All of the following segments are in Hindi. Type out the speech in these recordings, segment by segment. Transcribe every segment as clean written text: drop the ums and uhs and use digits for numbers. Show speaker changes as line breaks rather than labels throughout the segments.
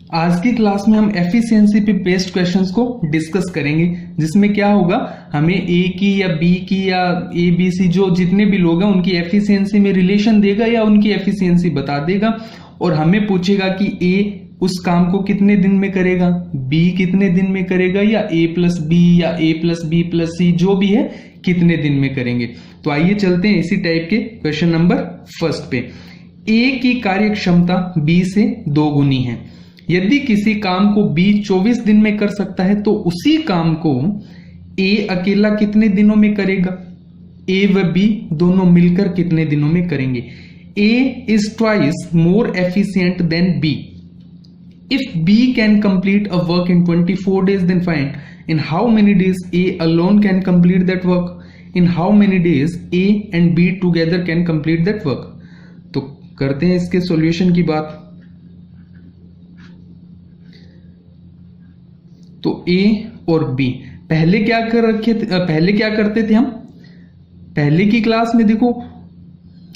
आज की क्लास में हम एफिशिएंसी पे बेस्ड क्वेश्चंस को डिस्कस करेंगे, जिसमें क्या होगा, हमें ए की या बी की या ए बी सी जो जितने भी लोग हैं उनकी एफिशिएंसी में रिलेशन देगा या उनकी एफिशिएंसी बता देगा और हमें पूछेगा कि ए उस काम को कितने दिन में करेगा, बी कितने दिन में करेगा या ए प्लस बी या ए प्लस बी प्लस सी जो भी है कितने दिन में करेंगे। तो आइए चलते हैं इसी टाइप के क्वेश्चन नंबर फर्स्ट पे। ए की कार्यक्षमता बी से 2 गुनी है। यदि किसी काम को बी 24 दिन में कर सकता है तो उसी काम को ए अकेला कितने दिनों में करेगा, ए व बी दोनों मिलकर कितने दिनों में करेंगे। A is twice more efficient than B. If B can complete a work in 24 days, then find in how many days A alone can complete that work. In how many days A and B together can complete that work. तो करते हैं इसके सॉल्यूशन की बात। तो A और B पहले क्या करते थे हम पहले की क्लास में। देखो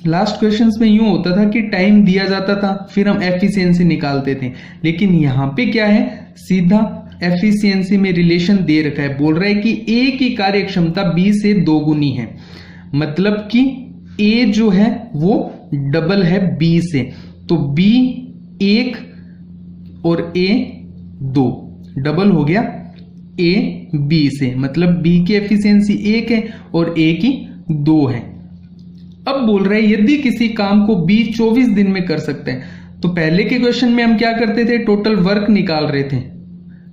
लास्ट क्वेश्चंस में यूं होता था कि टाइम दिया जाता था, फिर हम एफिशिएंसी निकालते थे, लेकिन यहां पे क्या है, सीधा एफिशिएंसी में रिलेशन दे रखा है। बोल रहा है कि ए की कार्यक्षमता बी से 2 गुनी है, मतलब कि ए जो है वो डबल है बी से। तो बी 1 और ए 2 डबल हो गया ए बी से, मतलब बी की एफिशिएंसी 1 है और ए की 2 है। अब बोल रहे हैं यदि किसी काम को बी 24 दिन में कर सकते हैं, तो पहले के क्वेश्चन में हम क्या करते थे, टोटल वर्क निकाल रहे थे,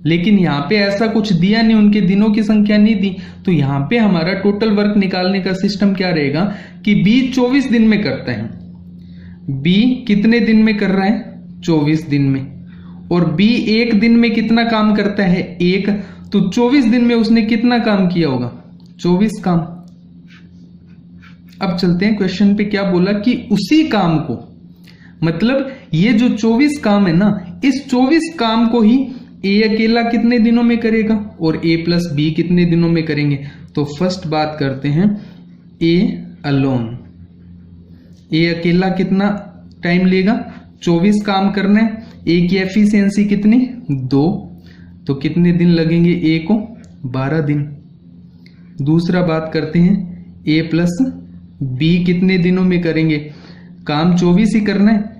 लेकिन यहां पे ऐसा कुछ दिया नहीं, उनके दिनों की संख्या नहीं दी। तो यहां पे हमारा टोटल वर्क निकालने का सिस्टम क्या रहेगा कि बी 24 दिन में करता है। बी कितने दिन में कर रहा है, 24 दिन में, और बी 1 दिन में कितना काम करता है, 1। तो 24 दिन में उसने कितना काम किया होगा, 24 काम। अब चलते हैं क्वेश्चन पे, क्या बोला कि उसी काम को, मतलब ये जो 24 काम है ना, इस 24 काम को ही ए अकेला कितने दिनों में करेगा और ए प्लस बी कितने दिनों में करेंगे। तो फर्स्ट बात करते हैं ए अलोन। ए अकेला कितना टाइम लेगा, 24 काम करना है। ए की एफिशिएंसी कितनी, 2, तो कितने दिन लगेंगे ए को, 12 दिन। दूसरा बात करते हैं ए प्लस बी कितने दिनों में करेंगे, काम 24 ही करना है।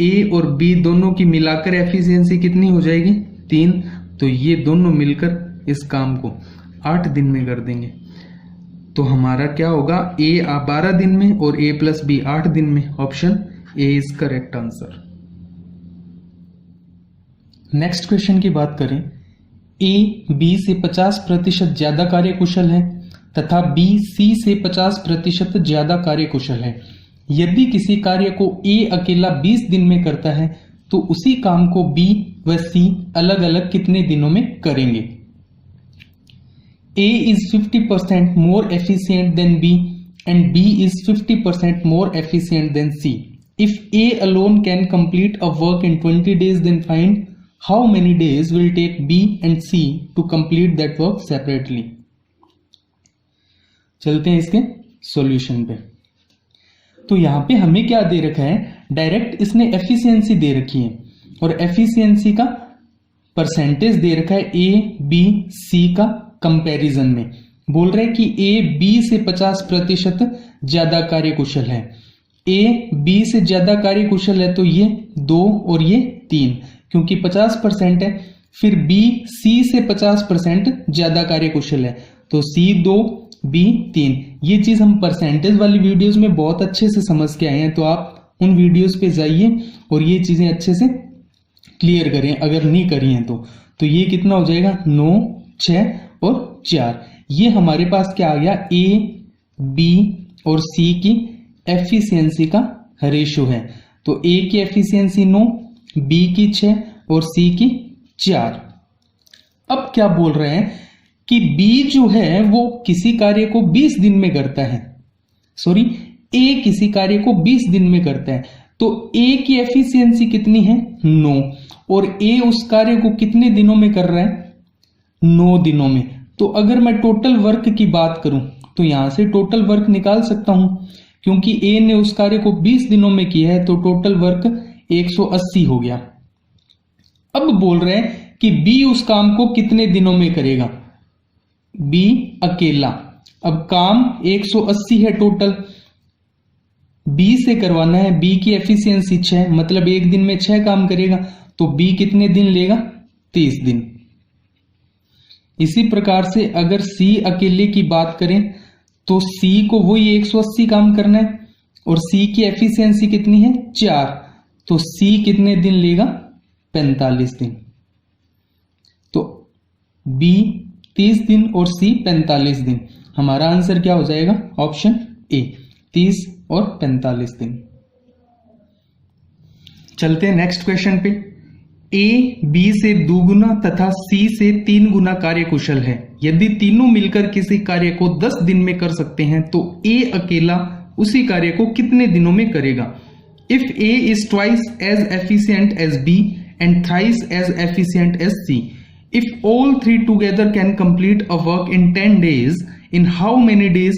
ए और बी दोनों की मिलाकर एफिशिएंसी कितनी हो जाएगी, 3, तो ये दोनों मिलकर इस काम को 8 दिन में कर देंगे। तो हमारा क्या होगा, ए 12 दिन में और ए प्लस बी 8 दिन में। Option A is correct answer. Next question की बात करें, ए बी से 50% ज्यादा कार्यकुशल है तथा बी सी से 50% ज्यादा कार्यकुशल है। यदि किसी कार्य को ए अकेला 20 दिन में करता है तो उसी काम को बी व सी अलग अलग कितने दिनों में करेंगे। A is 50% more efficient than B and B is 50% more efficient than C. If A alone can complete a work in 20 days, then find how many days will take B and C to complete that work separately. चलते हैं इसके सॉल्यूशन पे। तो यहां पे हमें क्या दे रखा है, डायरेक्ट इसने एफिशिएंसी दे रखी है और एफिशिएंसी का परसेंटेज दे रखा है ए बी सी का कंपैरिजन में। बोल रहे हैं कि ए बी से 50% ज्यादा कार्यकुशल है। ए बी से ज्यादा कार्यकुशल है तो ये 2 और ये 3, क्योंकि 50% है। फिर बी सी से 50% ज्यादा कार्यकुशल है, तो सी 2 बी 3। ये चीज हम परसेंटेज वाली वीडियोस में बहुत अच्छे से समझ के आए हैं, तो आप उन वीडियोस पे जाइए और ये चीजें अच्छे से क्लियर करें अगर नहीं करी हैं तो ये कितना हो जाएगा, 9, 6 और 4। ये हमारे पास क्या आ गया, ए बी और सी की एफिशिएंसी का रेशो है। तो ए की एफिशिएंसी 9, बी की 6 और सी की 4। अब क्या बोल रहे हैं कि बी जो है वो किसी कार्य को 20 दिन में करता है, सॉरी ए किसी कार्य को 20 दिन में करता है, तो ए की एफिशिएंसी कितनी है, 9, और ए उस कार्य को कितने दिनों में कर रहा है, 9 दिनों में। तो अगर मैं टोटल वर्क की बात करूं तो यहां से टोटल वर्क निकाल सकता हूं, क्योंकि ए ने उस कार्य को 20 दिनों में किया है, तो टोटल वर्क 180 हो गया। अब बोल रहे हैं कि बी उस काम को कितने दिनों में करेगा, बी अकेला। अब काम 180 है टोटल, बी से करवाना है, बी की एफिशिएंसी 6, मतलब एक दिन में 6 काम करेगा, तो बी कितने दिन लेगा, 30 दिन। इसी प्रकार से अगर सी अकेले की बात करें तो सी को वही 180 काम करना है और सी की एफिशिएंसी कितनी है, 4, तो सी कितने दिन लेगा, 45 दिन। तो बी 30 दिन और सी 45 दिन। हमारा आंसर क्या हो जाएगा, ऑप्शन ए, 30 और 45 दिन। चलते हैं नेक्स्ट क्वेश्चन पे। ए बी से 2 गुना तथा सी से 3 गुना कार्यकुशल है। यदि तीनों मिलकर किसी कार्य को 10 दिन में कर सकते हैं तो ए अकेला उसी कार्य को कितने दिनों में करेगा। If A is twice as efficient as B and thrice as efficient as C, if all three together can complete a work in 10 days, in how many days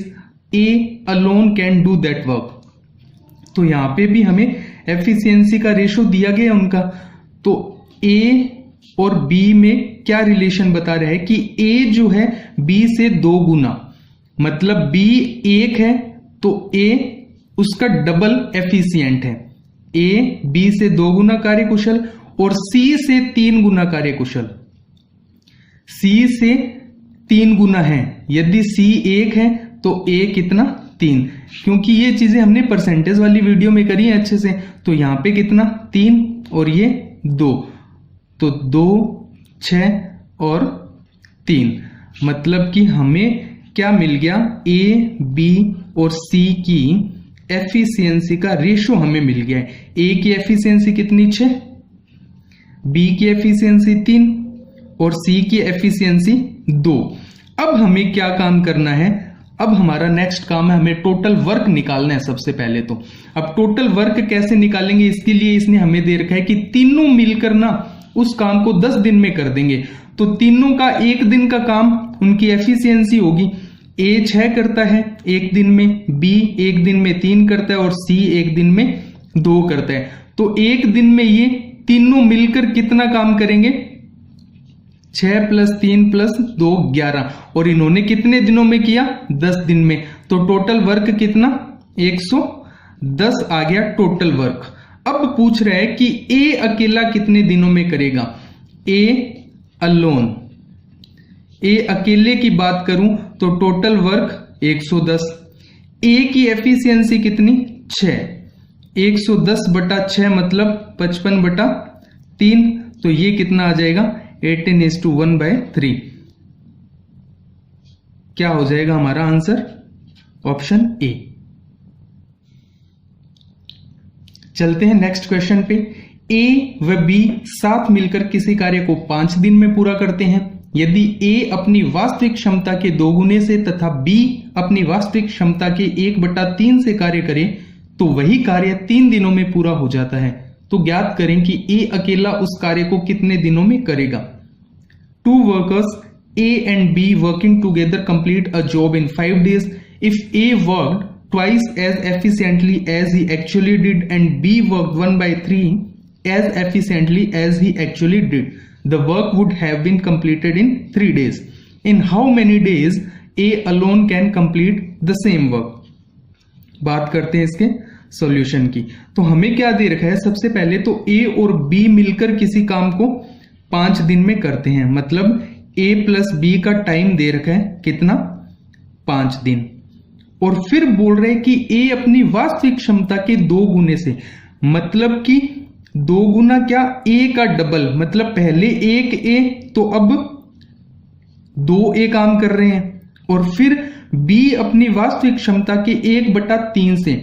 A alone can do that work? तो यहां पे भी हमें एफिशिएंसी का रेशो दिया गया उनका, तो A और B में क्या रिलेशन बता रहा है कि A जो है B से 2 गुना, मतलब B 1 है तो A उसका डबल एफिशिएंट है। A B से 2 गुना कार्यकुशल और C से 3 गुना कार्यकुशल। C से 3 गुना है, यदि C 1 है तो A कितना, 3, क्योंकि ये चीजें हमने परसेंटेज वाली वीडियो में करी है अच्छे से। तो यहां पे कितना, 3 और ये 2, तो 2, 6 और 3, मतलब कि हमें क्या मिल गया, A, B और C की एफिशिएंसी का रेशो हमें मिल गया है। A की एफिशिएंसी कितनी, 6, B की एफिशिएंसी 3 और C की एफिशिएंसी 2। अब हमें क्या काम करना है, अब हमारा नेक्स्ट काम है हमें टोटल वर्क निकालना है सबसे पहले। तो अब टोटल वर्क कैसे निकालेंगे, इसके लिए इसने हमें दे रखा है कि तीनों मिलकर ना उस काम को 10 दिन में कर देंगे। तो तीनों का एक दिन का काम, उनकी एफिशिएंसी होगी, A 6 करता है एक दिन में, B एक दिन में 3 करता है और C एक दिन में 2 करता है। तो एक दिन में ये तीनों मिलकर कितना काम करेंगे, 6 + 3 + 2 11, और इन्होंने कितने दिनों में किया, 10 दिन में। तो टोटल वर्क कितना, 110 आ गया टोटल वर्क। अब पूछ रहा है कि ए अकेला कितने दिनों में करेगा, ए अलोन। ए अकेले की बात करूं तो टोटल वर्क 110, ए की एफिशिएंसी कितनी, 6, 110/6 मतलब 55/3, तो ये कितना आ जाएगा, 18:1/3। क्या हो जाएगा हमारा आंसर, ऑप्शन ए। चलते हैं नेक्स्ट क्वेश्चन पे। ए व बी साथ मिलकर किसी कार्य को 5 दिन में पूरा करते हैं। यदि ए अपनी वास्तविक क्षमता के 2 गुने से तथा बी अपनी वास्तविक क्षमता के 1/3 से कार्य करे तो वही कार्य 3 दिनों में पूरा हो जाता है। तो ज्ञात करें कि ए अकेला उस कार्य को कितने दिनों में करेगा। 2 workers A and B working together complete a job in 5 days. If A worked twice as efficiently as he actually did and B worked 1/3 as efficiently as he actually did, the work would have been completed in 3 days. In how many days A alone can complete the same work? बात करते हैं इसके सॉल्यूशन की। तो हमें क्या दे रखा है, सबसे पहले तो A और B मिलकर किसी काम को 5 दिन में करते हैं, मतलब A + B का टाइम दे रखा है कितना, 5 दिन। और फिर बोल रहे हैं कि A अपनी वास्तविक क्षमता के 2 गुने से, मतलब कि 2 गुना क्या, A का डबल, मतलब पहले 1 A तो अब 2 A काम कर रहे हैं। और फिर B अपनी वास्तविक क्षमता के 1/3 से,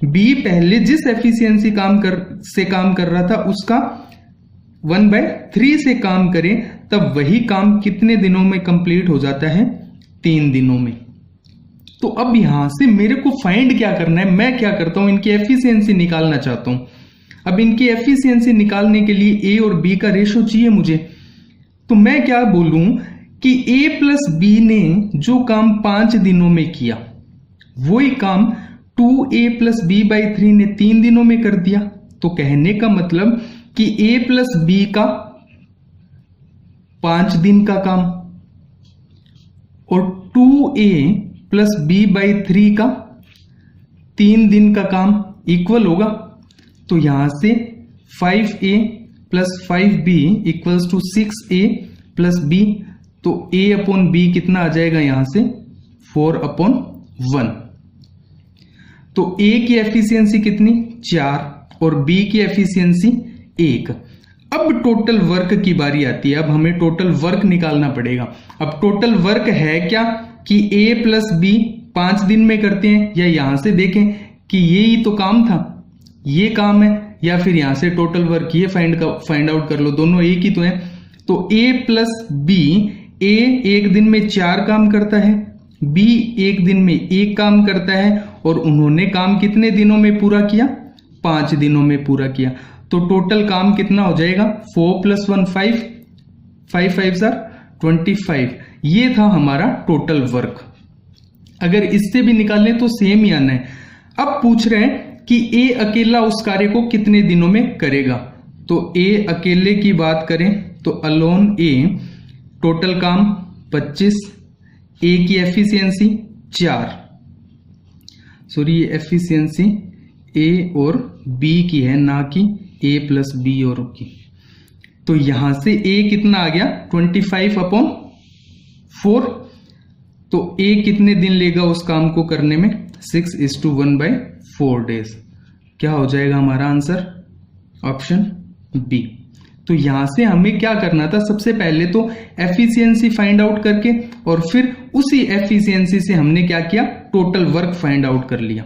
B पहले जिस एफिशिएंसी काम कर रहा था उसका 1/3 से काम करें, तब वही काम कितने दिनों में कंप्लीट हो जाता है, 3 दिनों में। तो अब यहां से मेरे को फाइंड क्या करना है, मैं क्या करता हूं, इनकी एफिशिएंसी निकालना चाहता हूं। अब इनकी एफिशिएंसी निकालने के लिए ए और बी का रेशो चाहिए मुझे। तो मैं क्या बोलूं कि ए + B ने जो काम 5 दिनों में किया वही काम 2A + B/3 ने 3 दिनों में कर दिया। तो कहने का मतलब कि A + B का 5 दिन का काम, और 2a प्लस b बाई 3 का 3 दिन का काम इक्वल होगा। तो यहां से 5a plus 5b equals to 6a प्लस b, तो a अपॉन b कितना आ जाएगा यहां से 4/1। तो a की एफिशिएंसी कितनी 4 और b की एफिशिएंसी 1। अब टोटल वर्क की बारी आती है। अब हमें टोटल वर्क निकालना पड़ेगा। अब टोटल वर्क है क्या कि a प्लस b 5 दिन में करते हैं, या यहां से देखें कि ये ही तो काम था, ये काम है, या फिर यहां से टोटल वर्क ये फाइंड आउट कर लो, दोनों एक ही तो है। तो a प्लस b, a एक दिन में 4 काम करता है, b एक दिन में 1 काम करता है, और उन्होंने काम कितने दिनों में पूरा किया 5 दिनों में पूरा किया। तो टोटल काम कितना हो जाएगा 4 + 1 5, 5 5 25। ये था हमारा टोटल वर्क। अगर इससे भी निकालें तो सेम ही आना है। अब पूछ रहे हैं कि a अकेला उस कार्य को कितने दिनों में करेगा। तो a अकेले की बात करें तो अलोन a टोटल काम 25, a की एफिशिएंसी 4, सॉरी ये एफिशिएंसी a और b की है, ना कि a प्लस b और की। तो यहां से a कितना आ गया 25/4। तो a कितने दिन लेगा उस काम को करने में 6:1/4 डेज। क्या हो जाएगा हमारा आंसर ऑप्शन बी। तो यहां से हमें क्या करना था, सबसे पहले तो एफिशिएंसी फाइंड आउट करके, और फिर उसी एफिशिएंसी से हमने क्या किया टोटल वर्क फाइंड आउट कर लिया।